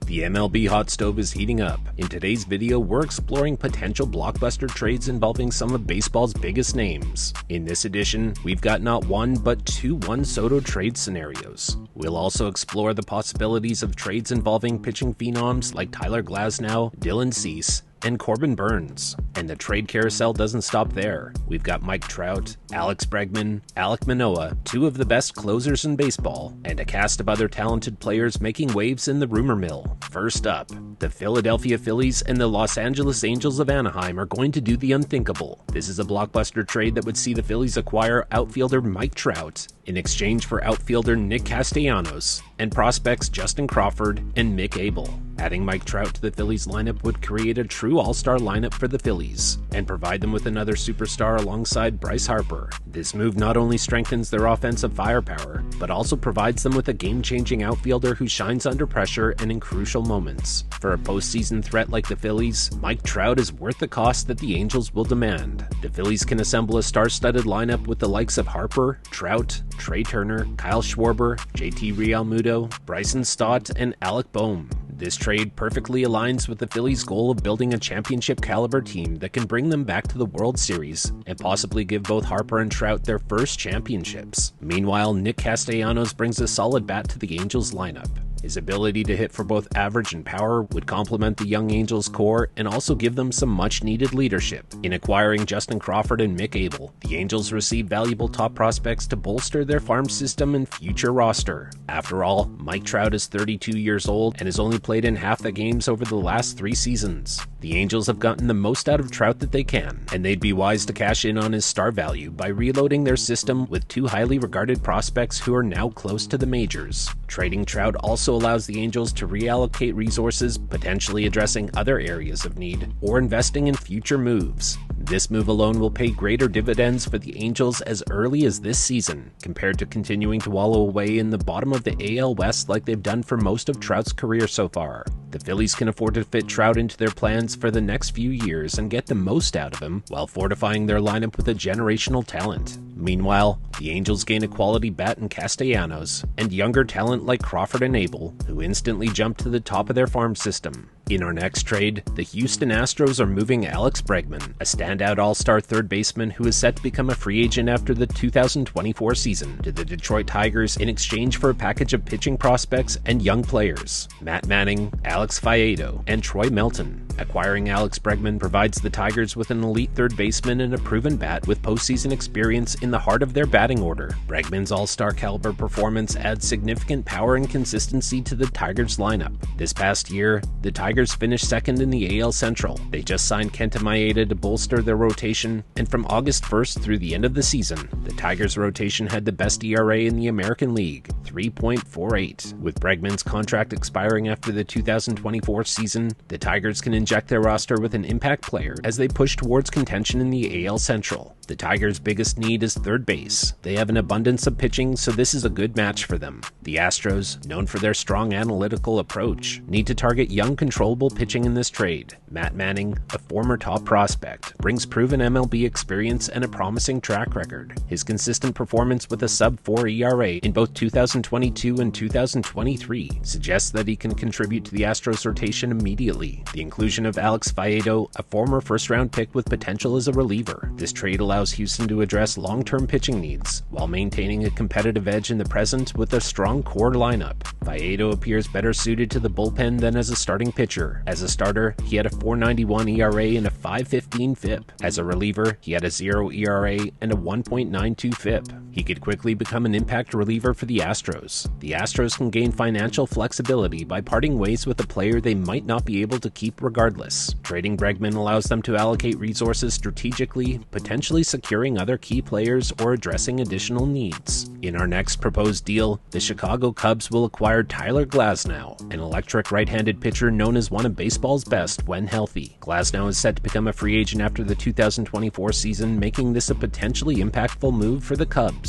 The MLB Hot Stove is heating up. In today's video, we're exploring potential blockbuster trades involving some of baseball's biggest names. In this edition, we've got not one, but two Juan Soto trade scenarios. We'll also explore the possibilities of trades involving pitching phenoms like Tyler Glasnow, Dylan Cease, and Corbin Burns. And the trade carousel doesn't stop there. We've got Mike Trout, Alex Bregman, Alek Manoah, two of the best closers in baseball, and a cast of other talented players making waves in the rumor mill. First up, the Philadelphia Phillies and the Los Angeles Angels of Anaheim are going to do the unthinkable. This is a blockbuster trade that would see the Phillies acquire outfielder Mike Trout in exchange for outfielder Nick Castellanos and prospects Justin Crawford and Mick Abel. Adding Mike Trout to the Phillies lineup would create a true all-star lineup for the Phillies and provide them with another superstar alongside Bryce Harper. This move not only strengthens their offensive firepower, but also provides them with a game-changing outfielder who shines under pressure and in crucial moments. For a postseason threat like the Phillies, Mike Trout is worth the cost that the Angels will demand. The Phillies can assemble a star-studded lineup with the likes of Harper, Trout, Trey Turner, Kyle Schwarber, JT Realmuto, Bryson Stott, and Alec Boehm. This trade perfectly aligns with the Phillies' goal of building a championship-caliber team that can bring them back to the World Series and possibly give both Harper and Trout their first championships. Meanwhile, Nick Castellanos brings a solid bat to the Angels lineup. His ability to hit for both average and power would complement the young Angels core and also give them some much-needed leadership. In acquiring Justin Crawford and Mick Abel, the Angels receive valuable top prospects to bolster their farm system and future roster. After all, Mike Trout is 32 years old and has only played in half the games over the last 3 seasons. The Angels have gotten the most out of Trout that they can, and they'd be wise to cash in on his star value by reloading their system with 2 highly regarded prospects who are now close to the majors. Trading Trout also allows the Angels to reallocate resources, potentially addressing other areas of need or investing in future moves. This move alone will pay greater dividends for the Angels as early as this season, compared to continuing to wallow away in the bottom of the AL West like they've done for most of Trout's career so far. The Phillies can afford to fit Trout into their plans for the next few years and get the most out of him while fortifying their lineup with a generational talent. Meanwhile, the Angels gain a quality bat in Castellanos and younger talent like Crawford and Abel, who instantly jump to the top of their farm system. In our next trade, the Houston Astros are moving Alex Bregman, a standout all-star third baseman who is set to become a free agent after the 2024 season, to the Detroit Tigers in exchange for a package of pitching prospects and young players: Matt Manning, Alex Faedo, and Troy Melton. Acquiring Alex Bregman provides the Tigers with an elite third baseman and a proven bat with postseason experience in the heart of their batting order. Bregman's all-star caliber performance adds significant power and consistency to the Tigers lineup. This past year, the Tigers finished second in the AL Central. They just signed Kenta Maeda to bolster their rotation, and from August 1st through the end of the season, the Tigers rotation had the best ERA in the American League, 3.48. With Bregman's contract expiring after the 2024 season, the Tigers can inject their roster with an impact player as they push towards contention in the AL Central. The Tigers' biggest need is third base. They have an abundance of pitching, so this is a good match for them. The Astros, known for their strong analytical approach, need to target young, controllable pitching in this trade. Matt Manning, a former top prospect, brings proven MLB experience and a promising track record. His consistent performance with a sub-4 ERA in both 2022 and 2023 suggests that he can contribute to the Astros rotation immediately. The inclusion of Alex Faedo, a former first-round pick with potential as a reliever. This trade allows Houston to address long-term pitching needs while maintaining a competitive edge in the present with a strong core lineup. Faedo appears better suited to the bullpen than as a starting pitcher. As a starter, he had a 4.91 ERA and a 5.15 FIP. As a reliever, he had a 0 ERA and a 1.92 FIP. He could quickly become an impact reliever for the Astros. The Astros can gain financial flexibility by parting ways with a player they might not be able to keep regardless. Trading Bregman allows them to allocate resources strategically, potentially securing other key players or addressing additional needs. In our next proposed deal, the Chicago Cubs will acquire Tyler Glasnow, an electric right-handed pitcher known as one of baseball's best when healthy. Glasnow is set to become a free agent after the 2024 season, making this a potentially impactful move for the Cubs.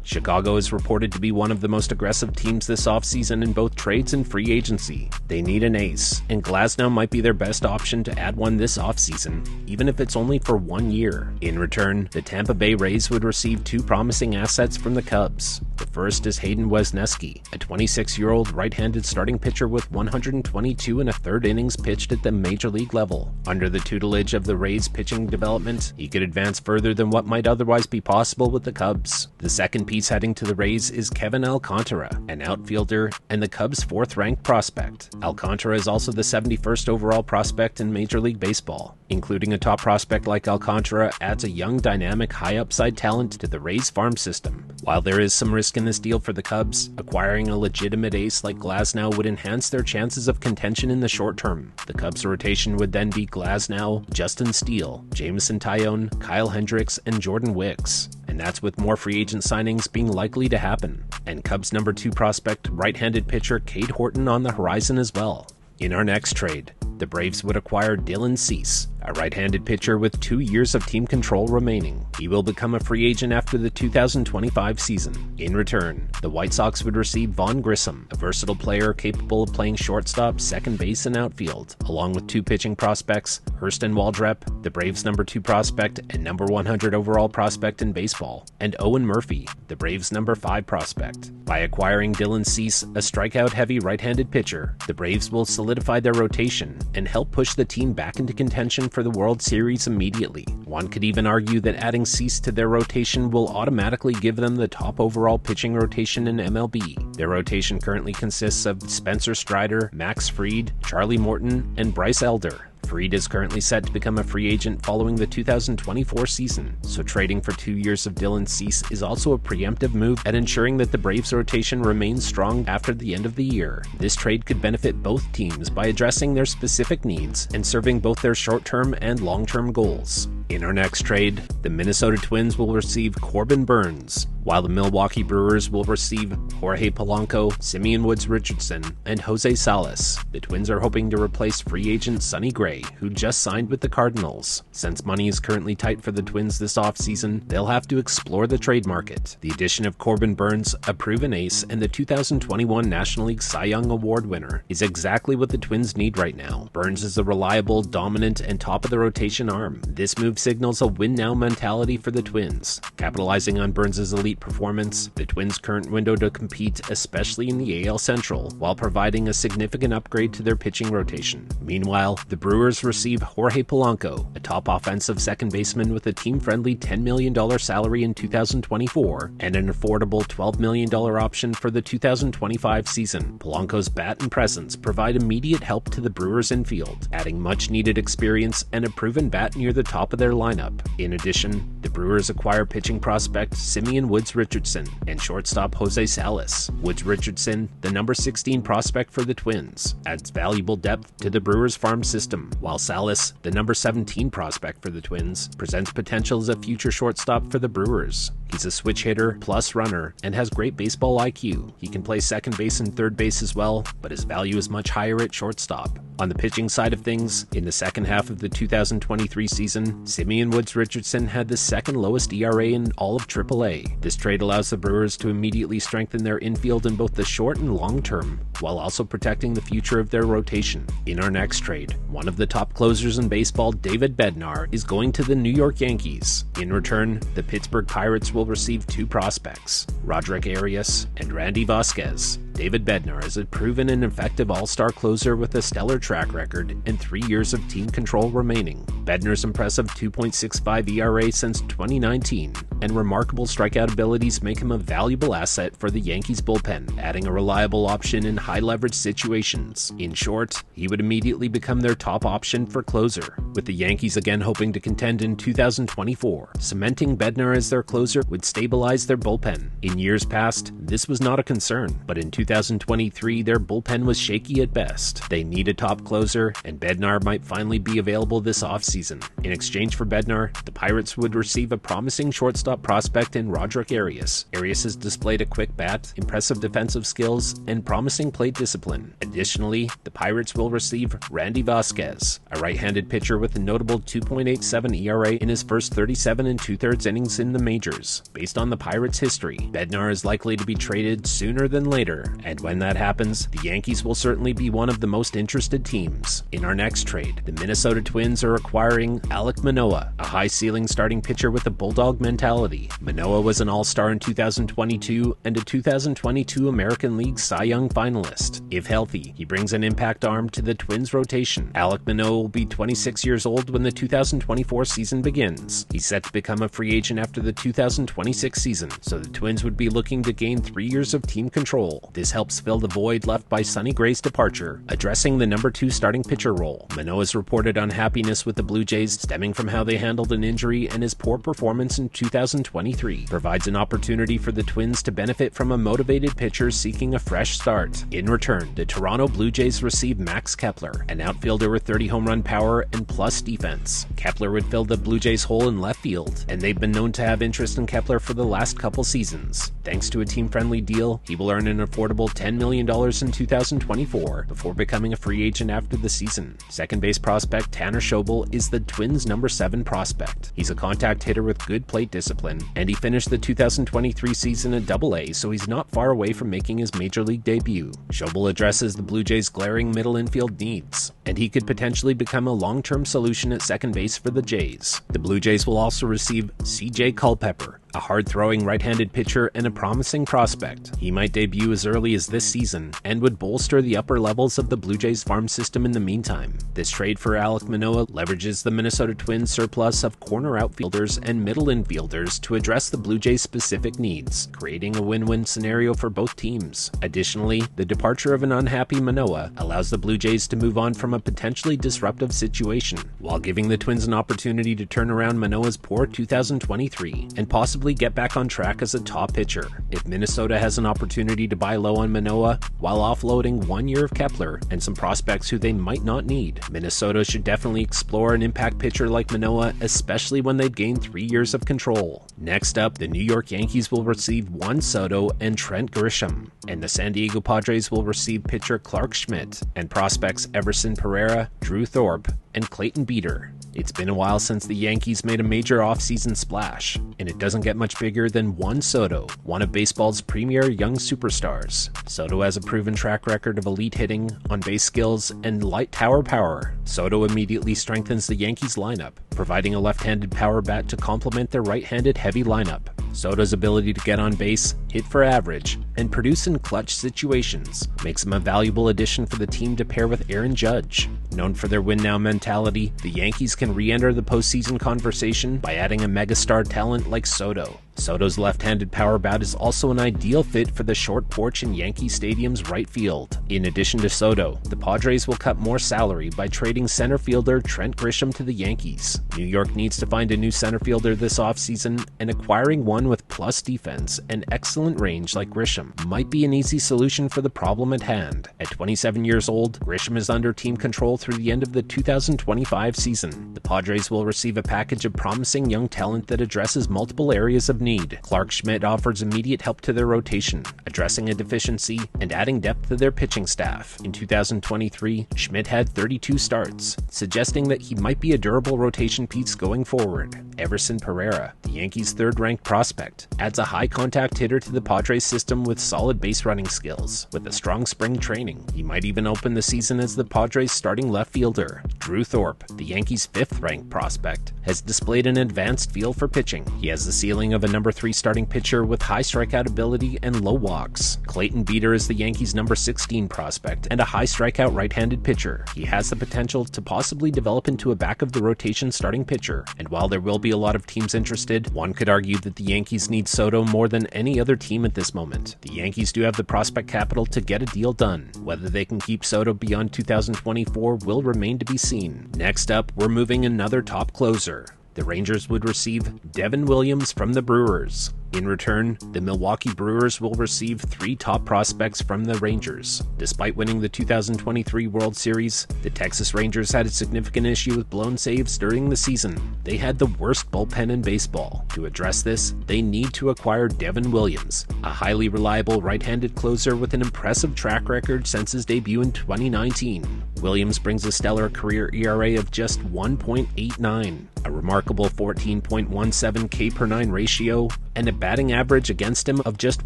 Chicago is reported to be one of the most aggressive teams this offseason in both trades and free agency. They need an ace, and Glasnow might be their best option to add one this offseason, even if it's only for 1 year. In return, the Tampa Bay Rays would receive two promising assets from the Cubs. The first is Hayden Wesneski, a 26-year-old right-handed starting pitcher with 122 1/3 innings pitched at the major league level. Under the tutelage of the Rays pitching development, he could advance further than what might otherwise be possible with the Cubs. The second piece heading to the Rays is Kevin Alcantara, an outfielder and the Cubs' 4th-ranked prospect. Alcantara is also the 71st overall prospect in Major League Baseball. Including a top prospect like Alcantara adds a young, dynamic, high-upside talent to the Rays farm system. While there is some risk in this deal for the Cubs, acquiring a legitimate ace like Glasnow would enhance their chances of contention in the short term. The Cubs' rotation would then be Glasnow, Justin Steele, Jameson Taillon, Kyle Hendricks, and Jordan Wicks. And that's with more free agent signings being likely to happen. And Cubs' number 2 prospect, right-handed pitcher Cade Horton on the horizon as well. In our next trade, the Braves would acquire Dylan Cease, a right-handed pitcher with 2 years of team control remaining. He will become a free agent after the 2025 season. In return, the White Sox would receive Vaughn Grisham, a versatile player capable of playing shortstop, second base, and outfield, along with 2 pitching prospects, Hurston Waldrep, the Braves' number 2 prospect and number 100 overall prospect in baseball, and Owen Murphy, the Braves' number 5 prospect. By acquiring Dylan Cease, a strikeout-heavy right-handed pitcher, the Braves will solidify their rotation and help push the team back into contention for the World Series immediately. One could even argue that adding Cease to their rotation will automatically give them the top overall pitching rotation in MLB. Their rotation currently consists of Spencer Strider, Max Fried, Charlie Morton, and Bryce Elder. Fried is currently set to become a free agent following the 2024 season, so trading for 2 years of Dylan Cease is also a preemptive move at ensuring that the Braves' rotation remains strong after the end of the year. This trade could benefit both teams by addressing their specific needs and serving both their short-term and long-term goals. In our next trade, the Minnesota Twins will receive Corbin Burnes, while the Milwaukee Brewers will receive Jorge Polanco, Simeon Woods Richardson, and Jose Salas. The Twins are hoping to replace free agent Sonny Gray, who just signed with the Cardinals. Since money is currently tight for the Twins this offseason, they'll have to explore the trade market. The addition of Corbin Burnes, a proven ace and the 2021 National League Cy Young Award winner, is exactly what the Twins need right now. Burnes is a reliable, dominant, and top-of-the-rotation arm. This move signals a win-now mentality for the Twins. Capitalizing on Burnes' elite performance, the Twins' current window to compete, especially in the AL Central, while providing a significant upgrade to their pitching rotation. Meanwhile, the Brewers receive Jorge Polanco, a top offensive second baseman with a team-friendly $10 million salary in 2024 and an affordable $12 million option for the 2025 season. Polanco's bat and presence provide immediate help to the Brewers' infield, adding much-needed experience and a proven bat near the top of their lineup. In addition, the Brewers acquire pitching prospect Simeon Woods Richardson and shortstop Jose Salas. Woods Richardson, the number 16 prospect for the Twins, adds valuable depth to the Brewers' farm system, while Salas, the number 17 prospect for the Twins, presents potential as a future shortstop for the Brewers. He's a switch hitter plus runner and has great baseball IQ. He can play second base and third base as well, but his value is much higher at shortstop. On the pitching side of things, in the second half of the 2023 season, Simeon Woods Richardson had the second lowest ERA in all of AAA. This trade allows the Brewers to immediately strengthen their infield in both the short and long term, while also protecting the future of their rotation. In our next trade, one of the top closers in baseball, David Bednar, is going to the New York Yankees. In return, the Pittsburgh Pirates will receive 2 prospects, Roderick Arias and Randy Vasquez. David Bednar is a proven and effective all-star closer with a stellar track record and 3 years of team control remaining. Bednar's impressive 2.65 ERA since 2019 and remarkable strikeout abilities make him a valuable asset for the Yankees bullpen, adding a reliable option in high-leverage situations. In short, he would immediately become their top option for closer, with the Yankees again hoping to contend in 2024. Cementing Bednar as their closer would stabilize their bullpen. In years past, this was not a concern, but in 2023, their bullpen was shaky at best. They need a top closer, and Bednar might finally be available this offseason. In exchange for Bednar, the Pirates would receive a promising shortstop prospect in Roderick Arias. Arias has displayed a quick bat, impressive defensive skills, and promising plate discipline. Additionally, the Pirates will receive Randy Vasquez, a right-handed pitcher with a notable 2.87 ERA in his first 37 2/3 innings in the majors. Based on the Pirates' history, Bednar is likely to be traded sooner than later, and when that happens, the Yankees will certainly be one of the most interested teams. In our next trade, the Minnesota Twins are acquiring Alek Manoah, a high-ceiling starting pitcher with a bulldog mentality. Manoah was an all-star in 2022 and a 2022 American League Cy Young finalist. If healthy, he brings an impact arm to the Twins' rotation. Alek Manoah will be 26 years old when the 2024 season begins. He's set to become a free agent after the 2026 season, so the Twins would be looking to gain 3 years of team control. This helps fill the void left by Sonny Gray's departure, addressing the number 2 starting pitcher role. Manoah's reported unhappiness with the Blue Jays stemming from how they handled an injury, and his poor performance in 2023 provides an opportunity for the Twins to benefit from a motivated pitcher seeking a fresh start. In return, the Toronto Blue Jays receive Max Kepler, an outfielder with 30 home run power and plus defense. Kepler would fill the Blue Jays' hole in left field, and they've been known to have interest in Kepler for the last couple seasons. Thanks to a team-friendly deal, he will earn an affordable $10 million in 2024 before becoming a free agent after the season. Second base prospect Tanner Schobel is the Twins' number 7 prospect. He's a contact hitter with good plate discipline, and he finished the 2023 season at Double-A, so he's not far away from making his major league debut. Schobel addresses the Blue Jays' glaring middle infield needs, and he could potentially become a long-term solution at second base for the Jays. The Blue Jays will also receive C.J. Culpepper, a hard-throwing right-handed pitcher and a promising prospect. He might debut as early as this season and would bolster the upper levels of the Blue Jays farm system in the meantime. This trade for Alek Manoah leverages the Minnesota Twins' surplus of corner outfielders and middle infielders to address the Blue Jays' specific needs, creating a win-win scenario for both teams. Additionally, the departure of an unhappy Manoah allows the Blue Jays to move on from a potentially disruptive situation, while giving the Twins an opportunity to turn around Manoah's poor 2023 and possibly get back on track as a top pitcher. If Minnesota has an opportunity to buy low on Manoah while offloading 1 year of Kepler and some prospects who they might not need, Minnesota should definitely explore an impact pitcher like Manoah, especially when they've gained 3 years of control. Next up, the New York Yankees will receive Juan Soto and Trent Grisham, and the San Diego Padres will receive pitcher Clarke Schmidt and prospects Everson Pereira, Drew Thorpe, and Clayton Beeter. It's been a while since the Yankees made a major offseason splash, and it doesn't get much bigger than Juan Soto, one of baseball's premier young superstars. Soto has a proven track record of elite hitting, on-base skills, and light tower power. Soto immediately strengthens the Yankees lineup, providing a left-handed power bat to complement their right-handed heavy lineup. Soto's ability to get on base, hit for average, and produce in clutch situations makes him a valuable addition for the team to pair with Aaron Judge. Known for their win-now mentality, the Yankees can re-enter the postseason conversation by adding a megastar talent like Soto. Soto's left-handed power bat is also an ideal fit for the short porch in Yankee Stadium's right field. In addition to Soto, the Padres will cut more salary by trading center fielder Trent Grisham to the Yankees. New York needs to find a new center fielder this offseason, and acquiring one with plus defense and excellent range like Grisham might be an easy solution for the problem at hand. At 27 years old, Grisham is under team control through the end of the 2025 season. The Padres will receive a package of promising young talent that addresses multiple areas of need. Clarke Schmidt offers immediate help to their rotation, addressing a deficiency and adding depth to their pitching staff. In 2023, Schmidt had 32 starts, suggesting that he might be a durable rotation piece going forward. Everson Pereira, the Yankees' third-ranked prospect, adds a high-contact hitter to the Padres system with solid base-running skills. With a strong spring training, he might even open the season as the Padres' starting left fielder. Drew Thorpe, the Yankees' fifth-ranked prospect, has displayed an advanced feel for pitching. He has the ceiling of a number 3 starting pitcher with high strikeout ability and low walks. Clayton Beeter is the Yankees' number 16 prospect and a high strikeout right-handed pitcher. He has the potential to possibly develop into a back-of-the-rotation starting pitcher, and while there will be a lot of teams interested, one could argue that the Yankees need Soto more than any other team at this moment. The Yankees do have the prospect capital to get a deal done. Whether they can keep Soto beyond 2024 will remain to be seen. Next up, we're moving another top closer. The Rangers would receive Devin Williams from the Brewers. In return, the Milwaukee Brewers will receive 3 top prospects from the Rangers. Despite winning the 2023 World Series, the Texas Rangers had a significant issue with blown saves during the season. They had the worst bullpen in baseball. To address this, they need to acquire Devin Williams, a highly reliable right-handed closer with an impressive track record since his debut in 2019. Williams brings a stellar career ERA of just 1.89, a remarkable 14.17 K/9 ratio, and a batting average against him of just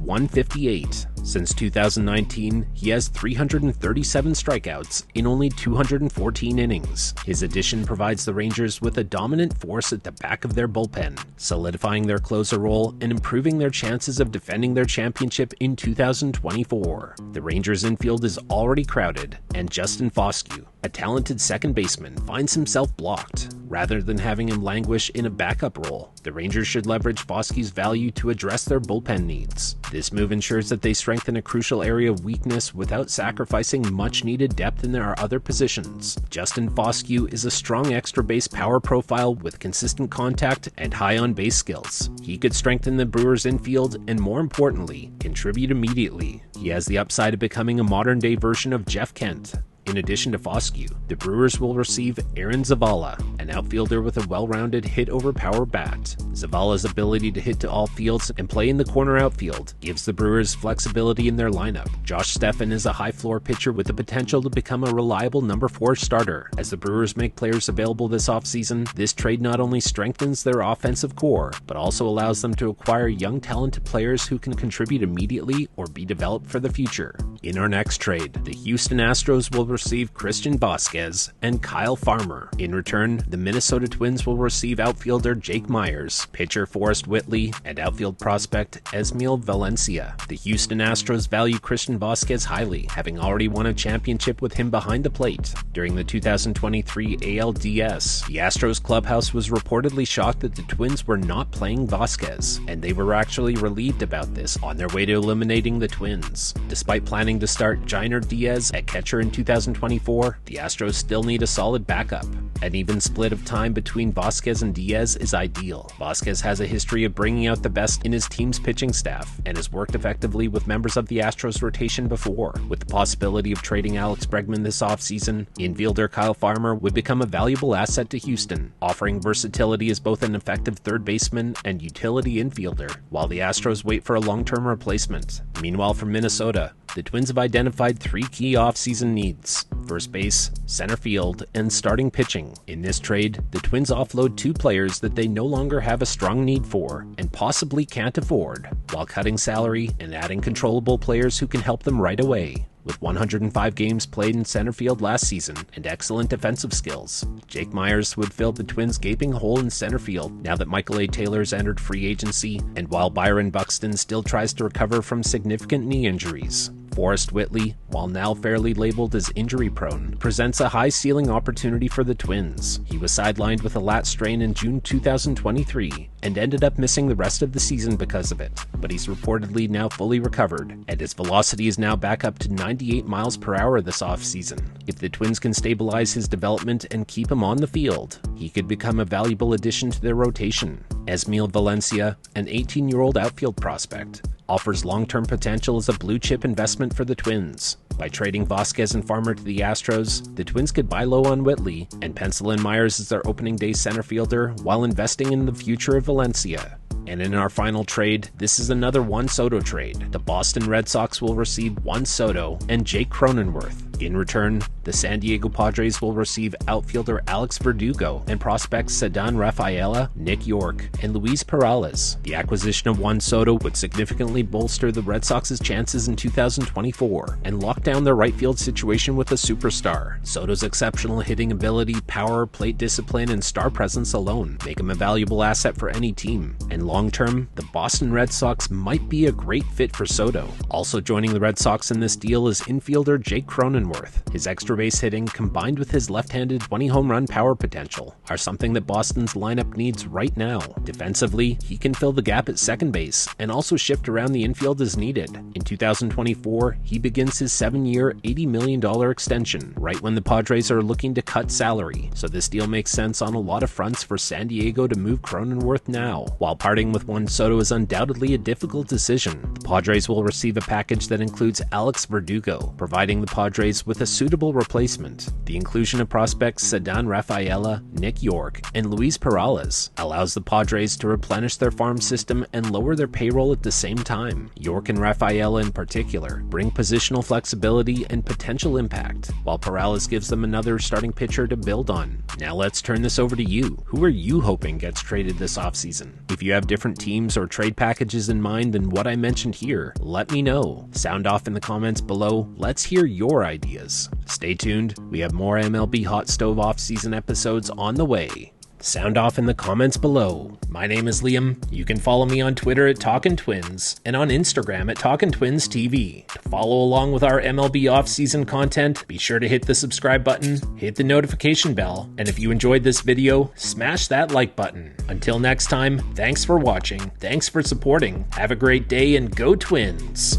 158. Since 2019, he has 337 strikeouts in only 214 innings. His addition provides the Rangers with a dominant force at the back of their bullpen, solidifying their closer role and improving their chances of defending their championship in 2024. The Rangers' infield is already crowded, and Justin Foscue, a talented second baseman, finds himself blocked. Rather than having him languish in a backup role, the Rangers should leverage Foscue's value to address their bullpen needs. This move ensures that they strengthen a crucial area of weakness without sacrificing much-needed depth in their other positions. Justin Foscue is a strong extra base power profile with consistent contact and high on-base skills. He could strengthen the Brewers' infield and, more importantly, contribute immediately. He has the upside of becoming a modern-day version of Jeff Kent. In addition to Foscue, the Brewers will receive Aaron Zavala, an outfielder with a well-rounded hit-over-power bat. Zavala's ability to hit to all fields and play in the corner outfield gives the Brewers flexibility in their lineup. Josh Stephan is a high-floor pitcher with the potential to become a reliable number 4 starter. As the Brewers make players available this offseason, this trade not only strengthens their offensive core, but also allows them to acquire young talented players who can contribute immediately or be developed for the future. In our next trade, the Houston Astros will receive Christian Vasquez and Kyle Farmer. In return, the Minnesota Twins will receive outfielder Jake Myers, pitcher Forrest Whitley, and outfield prospect Esmael Valencia. The Houston Astros value Christian Vasquez highly, having already won a championship with him behind the plate. During the 2023 ALDS, the Astros clubhouse was reportedly shocked that the Twins were not playing Vasquez, and they were actually relieved about this on their way to eliminating the Twins. Despite planning to start Jainer Diaz at catcher in 2024, the Astros still need a solid backup. An even split of time between Vasquez and Diaz is ideal. Vasquez has a history of bringing out the best in his team's pitching staff and has worked effectively with members of the Astros rotation before. With the possibility of trading Alex Bregman this offseason, infielder Kyle Farmer would become a valuable asset to Houston, offering versatility as both an effective third baseman and utility infielder, while the Astros wait for a long-term replacement. Meanwhile, from Minnesota, the Twins have identified 3 key offseason needs: first base, center field, and starting pitching. In this trade, the Twins offload 2 players that they no longer have a strong need for and possibly can't afford, while cutting salary and adding controllable players who can help them right away. With 105 games played in center field last season and excellent defensive skills, Jake Myers would fill the Twins' gaping hole in center field now that Michael A. Taylor's entered free agency, and while Byron Buxton still tries to recover from significant knee injuries. Forrest Whitley, while now fairly labeled as injury-prone, presents a high-ceiling opportunity for the Twins. He was sidelined with a lat strain in June 2023 and ended up missing the rest of the season because of it, but he's reportedly now fully recovered, and his velocity is now back up to 98 miles per hour this offseason. If the Twins can stabilize his development and keep him on the field, he could become a valuable addition to their rotation. Esmael Valencia, an 18-year-old outfield prospect, offers long-term potential as a blue-chip investment for the Twins. By trading Vasquez and Farmer to the Astros, the Twins could buy low on Whitley and pencil in Myers as their opening day center fielder while investing in the future of Valencia. And in our final trade, this is another Juan Soto trade. The Boston Red Sox will receive Juan Soto and Jake Cronenworth. In return, the San Diego Padres will receive outfielder Alex Verdugo and prospects Ceddanne Rafaela, Nick York, and Luis Perales. The acquisition of Juan Soto would significantly bolster the Red Sox's chances in 2024 and lock down their right field situation with a superstar. Soto's exceptional hitting ability, power, plate discipline, and star presence alone make him a valuable asset for any team. And long-term, the Boston Red Sox might be a great fit for Soto. Also joining the Red Sox in this deal is infielder Jake Cronenworth. Cronenworth. His extra base hitting, combined with his left-handed 20 home run power potential, are something that Boston's lineup needs right now. Defensively, he can fill the gap at second base and also shift around the infield as needed. In 2024, he begins his 7-year, $80 million extension, right when the Padres are looking to cut salary, so this deal makes sense on a lot of fronts for San Diego to move Cronenworth now. While parting with Juan Soto is undoubtedly a difficult decision, the Padres will receive a package that includes Alek Verdugo, providing the Padres with a suitable replacement. The inclusion of prospects Ceddanne Rafaela, Nick Yorke, and Luis Perales allows the Padres to replenish their farm system and lower their payroll at the same time. Yorke and Rafaela in particular bring positional flexibility and potential impact, while Perales gives them another starting pitcher to build on. Now let's turn this over to you. Who are you hoping gets traded this offseason? If you have different teams or trade packages in mind than what I mentioned here, let me know. Sound off in the comments below. Let's hear your ideas. Stay tuned. We have more MLB Hot Stove offseason episodes on the way. Sound off in the comments below. My name is Liam. You can follow me on Twitter at Talkin' Twins and on Instagram at Talkin' Twins TV. To follow along with our MLB offseason content, be sure to hit the subscribe button, hit the notification bell, and if you enjoyed this video, smash that like button. Until next time, thanks for watching, thanks for supporting, have a great day, and go Twins!